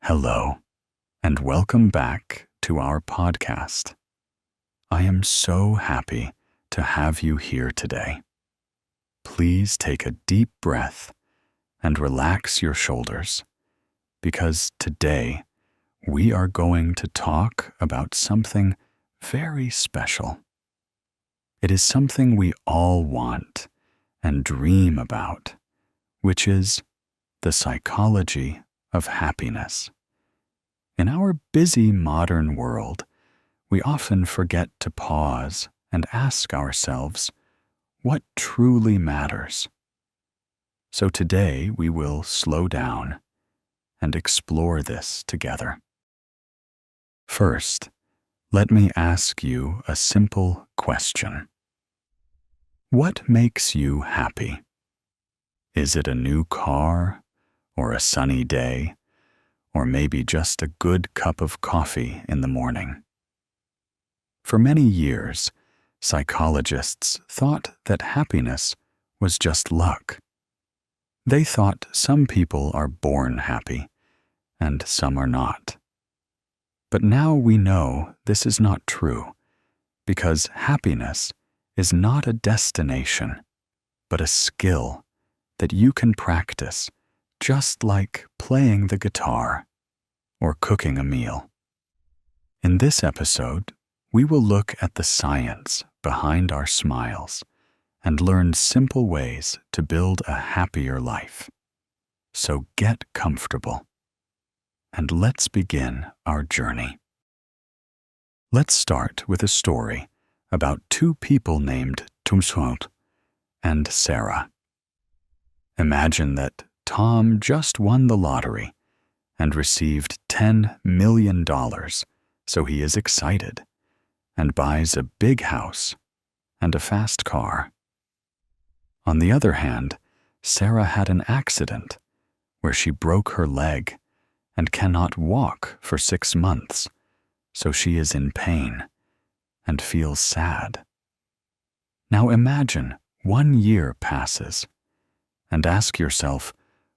Hello, and welcome back to our podcast. I am so happy to have you here today. Please take a deep breath and relax your shoulders, because today we are going to talk about something very special. It is something we all want and dream about, which is the psychology of happiness. In our busy modern world, we often forget to pause and ask ourselves what truly matters. So today we will slow down and explore this together. First, let me ask you a simple question. What makes you happy? Is it a new car, or a sunny day, or maybe just a good cup of coffee in the morning? For many years, psychologists thought that happiness was just luck. They thought some people are born happy, and some are not. But now we know this is not true, because happiness is not a destination, but a skill that you can practice, just like playing the guitar or cooking a meal. In this episode, we will look at the science behind our smiles and learn simple ways to build a happier life. So get comfortable, and let's begin our journey. Let's start with a story about two people named Tom and Sarah. Imagine that Tom just won the lottery and received $10 million, so he is excited and buys a big house and a fast car. On the other hand, Sarah had an accident where she broke her leg and cannot walk for 6 months, so she is in pain and feels sad. Now imagine 1 year passes and ask yourself,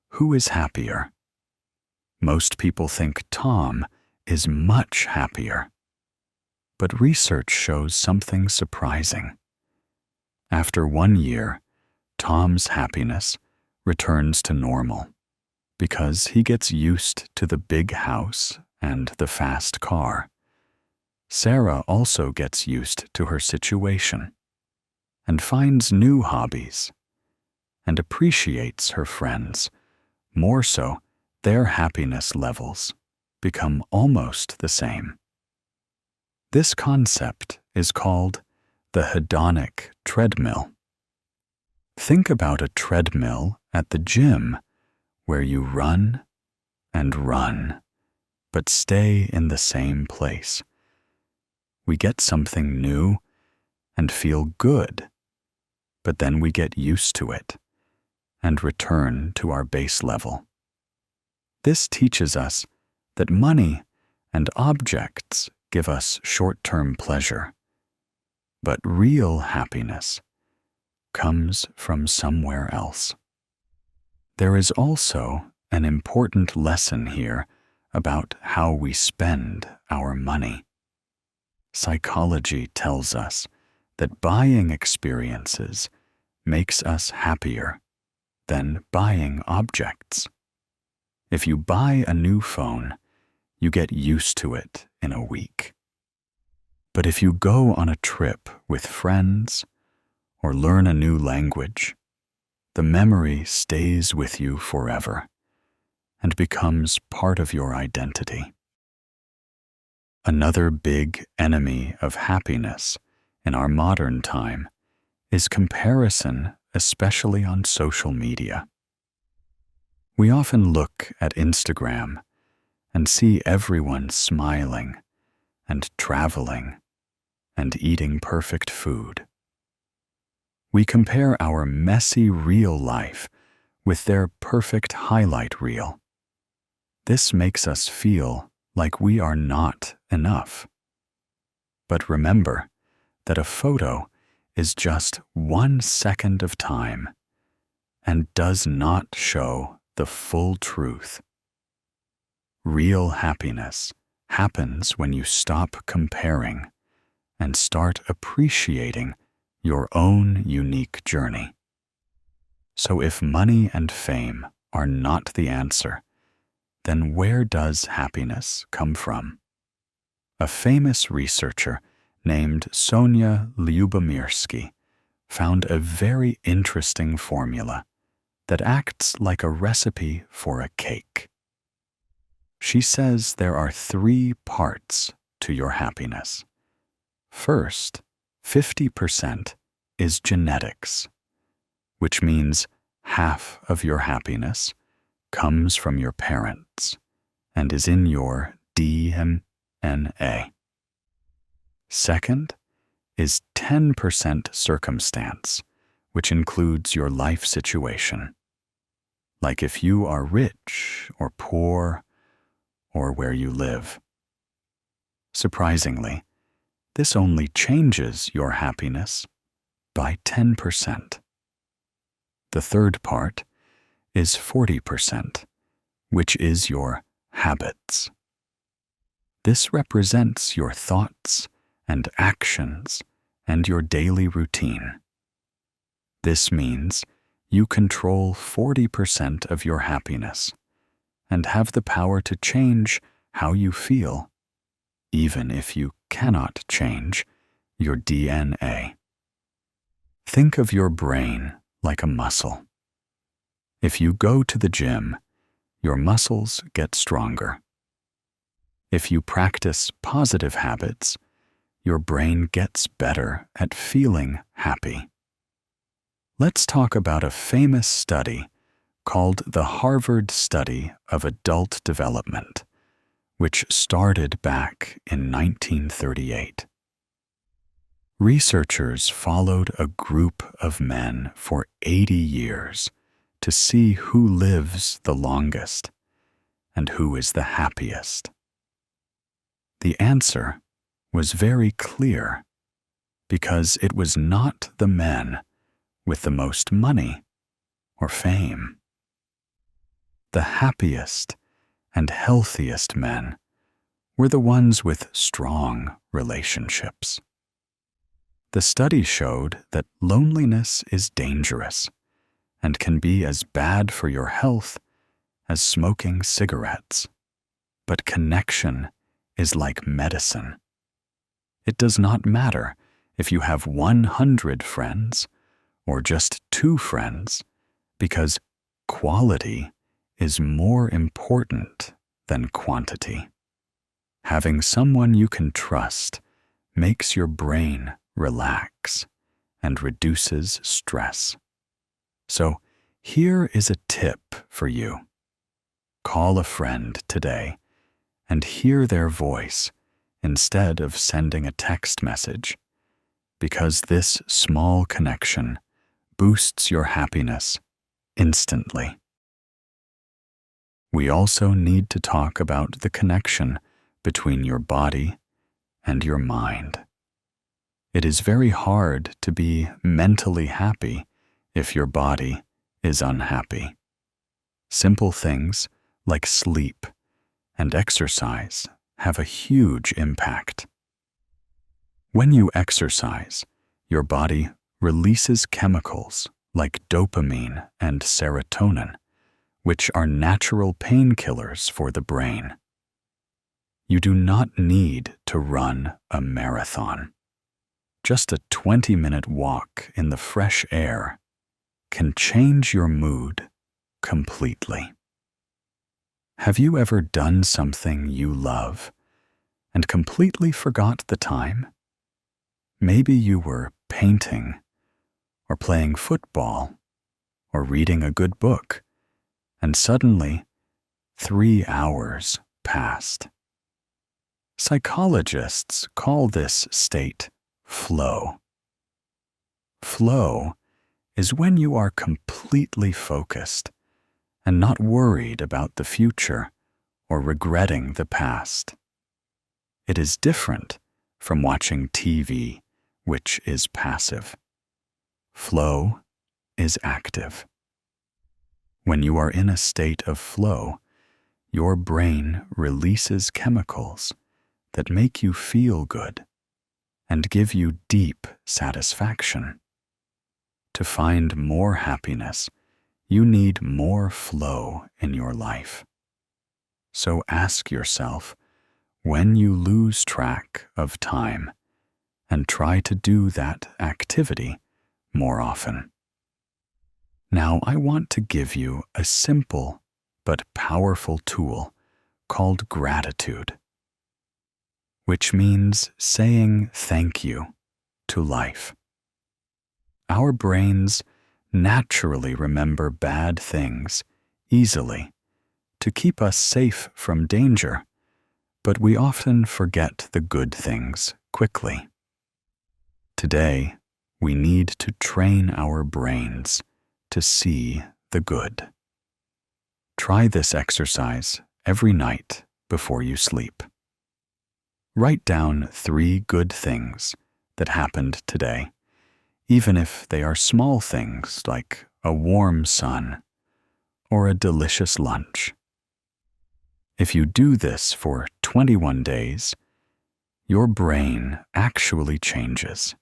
who is happier? Most people think Tom is much happier. But research shows something surprising. After 1 year, Tom's happiness returns to normal because he gets used to the big house and the fast car. Sarah also gets used to her situation and finds new hobbies and appreciates her friends. More so, their happiness levels become almost the same. This concept is called the Hedonic Treadmill. Think about a treadmill at the gym where you run and run, but stay in the same place. We get something new and feel good, but then we get used to it and return to our base level. This teaches us that money and objects give us short-term pleasure, but real happiness comes from somewhere else. There is also an important lesson here about how we spend our money. Psychology tells us that buying experiences makes us happier than buying objects. If you buy a new phone, you get used to it in a week. But if you go on a trip with friends or learn a new language, the memory stays with you forever and becomes part of your identity. Another big enemy of happiness in our modern time is comparison, especially on social media. We often look at Instagram and see everyone smiling and traveling and eating perfect food. We compare our messy real life with their perfect highlight reel. This makes us feel like we are not enough. But remember that a photo is just 1 second of time and does not show the full truth. Real happiness happens when you stop comparing and start appreciating your own unique journey. So if money and fame are not the answer, then where does happiness come from? A famous researcher named Sonia Lyubomirsky found a very interesting formula that acts like a recipe for a cake. She says there are 3 parts to your happiness. First, 50% is genetics, which means half of your happiness comes from your parents and is in your DNA. Second is 10% circumstance, which includes your life situation, like if you are rich or poor or where you live. Surprisingly, this only changes your happiness by 10%. The third part is 40%, which is your habits. This represents your thoughts and actions and your daily routine. This means you control 40% of your happiness and have the power to change how you feel, even if you cannot change your DNA. Think of your brain like a muscle. If you go to the gym, your muscles get stronger. If you practice positive habits, your brain gets better at feeling happy. Let's talk about a famous study called the Harvard Study of Adult Development, which started back in 1938. Researchers followed a group of men for 80 years to see who lives the longest and who is the happiest. The answer was very clear, because it was not the men with the most money or fame. The happiest and healthiest men were the ones with strong relationships. The study showed that loneliness is dangerous and can be as bad for your health as smoking cigarettes. But connection is like medicine. It does not matter if you have 100 friends or just 2 friends, because quality is more important than quantity. Having someone you can trust makes your brain relax and reduces stress. So here is a tip for you. Call a friend today and hear their voice instead of sending a text message, because this small connection boosts your happiness instantly. We also need to talk about the connection between your body and your mind. It is very hard to be mentally happy if your body is unhappy. Simple things like sleep and exercise have a huge impact. When you exercise, your body releases chemicals like dopamine and serotonin, which are natural painkillers for the brain. You do not need to run a marathon. Just a 20-minute walk in the fresh air can change your mood completely. Have you ever done something you love and completely forgot the time? Maybe you were painting or playing football or reading a good book, and suddenly 3 hours passed. Psychologists call this state flow. Flow is when you are completely focused and not worried about the future or regretting the past. It is different from watching TV, which is passive. Flow is active. When you are in a state of flow, your brain releases chemicals that make you feel good and give you deep satisfaction. To find more happiness, you need more flow in your life. So ask yourself when you lose track of time and try to do that activity more often. Now I want to give you a simple but powerful tool called gratitude, which means saying thank you to life. Our brains naturally remember bad things easily to keep us safe from danger, but we often forget the good things quickly. Today, we need to train our brains to see the good. Try this exercise every night before you sleep. Write down 3 good things that happened today, even if they are small things like a warm sun or a delicious lunch. If you do this for 21 days, your brain actually changes,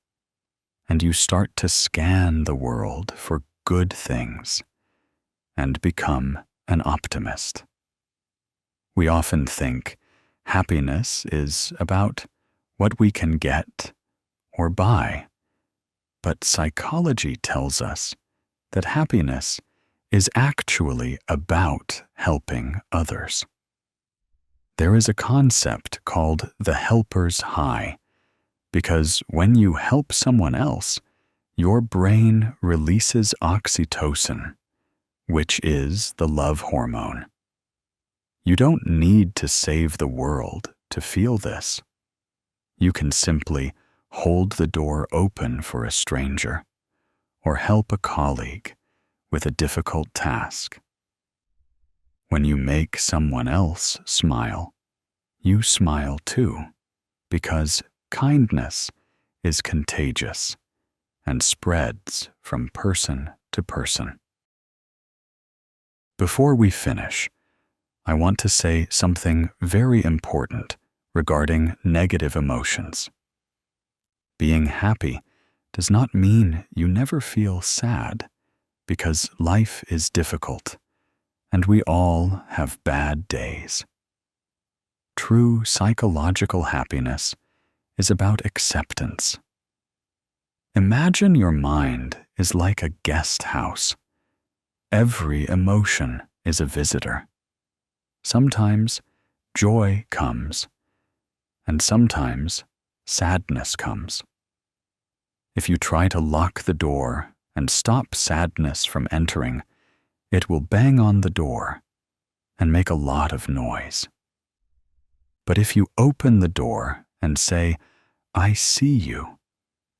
and you start to scan the world for good things and become an optimist. We often think happiness is about what we can get or buy, but psychology tells us that happiness is actually about helping others. There is a concept called the helper's high, because when you help someone else, your brain releases oxytocin, which is the love hormone. You don't need to save the world to feel this. You can simply hold the door open for a stranger or help a colleague with a difficult task. When you make someone else smile, you smile too, because kindness is contagious and spreads from person to person. Before we finish, I want to say something very important regarding negative emotions. Being happy does not mean you never feel sad, because life is difficult, and we all have bad days. True psychological happiness is about acceptance. Imagine your mind is like a guest house. Every emotion is a visitor. Sometimes joy comes, and sometimes sadness comes. If you try to lock the door and stop sadness from entering, it will bang on the door and make a lot of noise. But if you open the door and say, "I see you,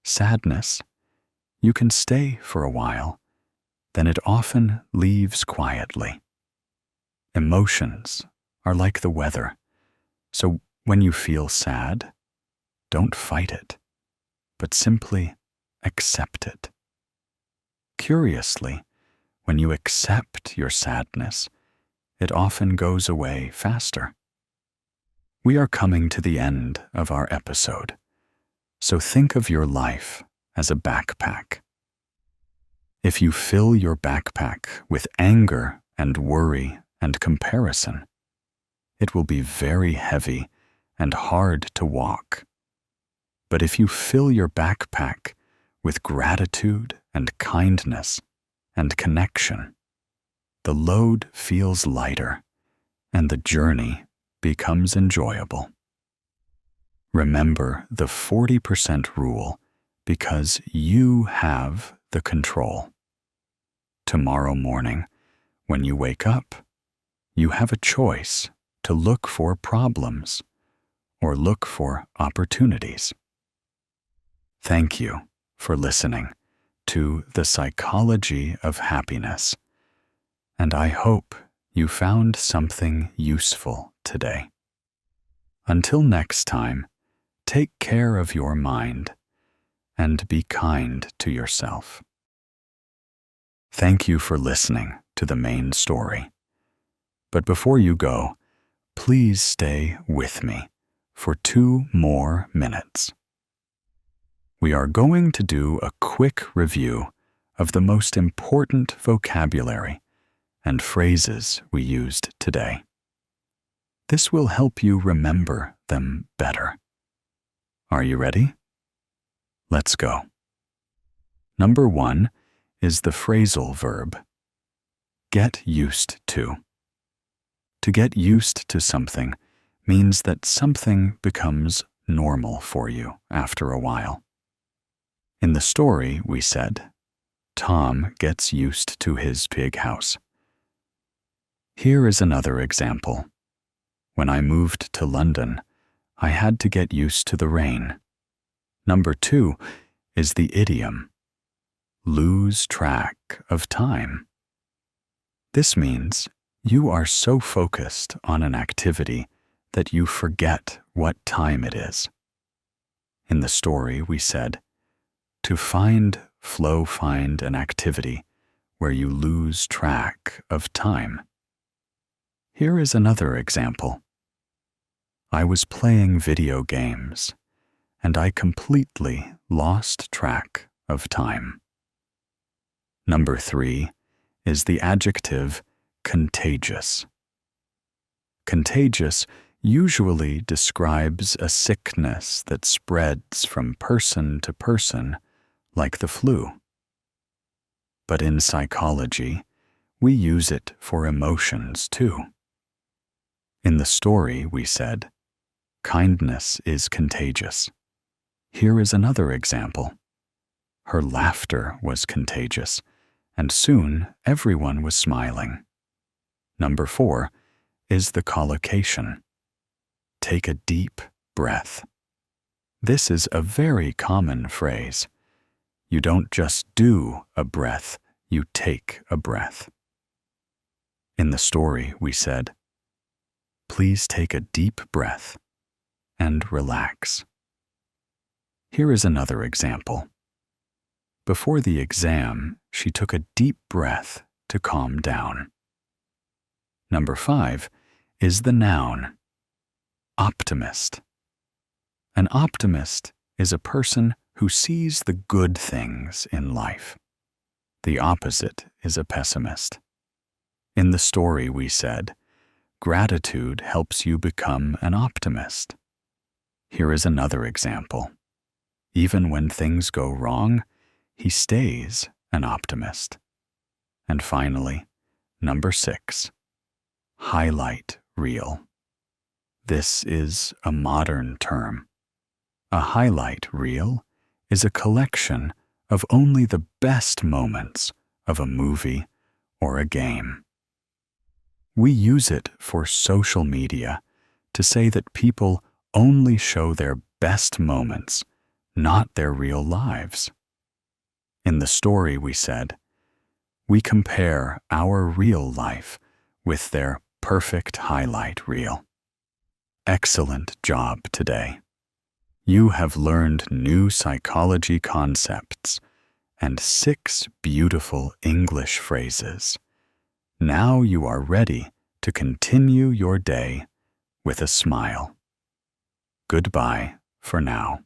sadness," you can stay for a while, then it often leaves quietly. Emotions are like the weather, so when you feel sad, don't fight it, but simply accept it. Curiously, when you accept your sadness, it often goes away faster. We are coming to the end of our episode, so think of your life as a backpack. If you fill your backpack with anger and worry and comparison, it will be very heavy and hard to walk. But if you fill your backpack with gratitude and kindness and connection, the load feels lighter and the journey becomes enjoyable. Remember the 40% rule, because you have the control. Tomorrow morning, when you wake up, you have a choice to look for problems or look for opportunities. Thank you for listening to The Psychology of Happiness, and I hope you found something useful today. Until next time, take care of your mind and be kind to yourself. Thank you for listening to the main story. But before you go, Please stay with me for 2 more minutes. We are going to do a quick review of the most important vocabulary and phrases we used today. This will help you remember them better. Are you ready? Let's go. Number 1 is the phrasal verb, get used to. To get used to something means that something becomes normal for you after a while. In the story, we said, Tom gets used to his pig house. Here is another example. When I moved to London, I had to get used to the rain. Number 2 is the idiom, lose track of time. This means you are so focused on an activity that you forget what time it is. In the story, we said, to find an activity where you lose track of time. Here is another example. I was playing video games, and I completely lost track of time. Number 3 is the adjective contagious. Contagious usually describes a sickness that spreads from person to person, like the flu. But in psychology, we use it for emotions too. In the story, we said, kindness is contagious. Here is another example. Her laughter was contagious, and soon everyone was smiling. Number 4 is the collocation. Take a deep breath. This is a very common phrase. You don't just do a breath, you take a breath. In the story, we said, please take a deep breath and relax. Here is another example. Before the exam, she took a deep breath to calm down. Number 5 is the noun, optimist. An optimist is a person who sees the good things in life. The opposite is a pessimist. In the story, we said, gratitude helps you become an optimist. Here is another example. Even when things go wrong, he stays an optimist. And finally, number 6, highlight reel. This is a modern term. A highlight reel is a collection of only the best moments of a movie or a game. We use it for social media to say that people only show their best moments, not their real lives. In the story, we said, we compare our real life with their perfect highlight reel. Excellent job today. You have learned new psychology concepts and 6 beautiful English phrases. Now you are ready to continue your day with a smile. Goodbye for now.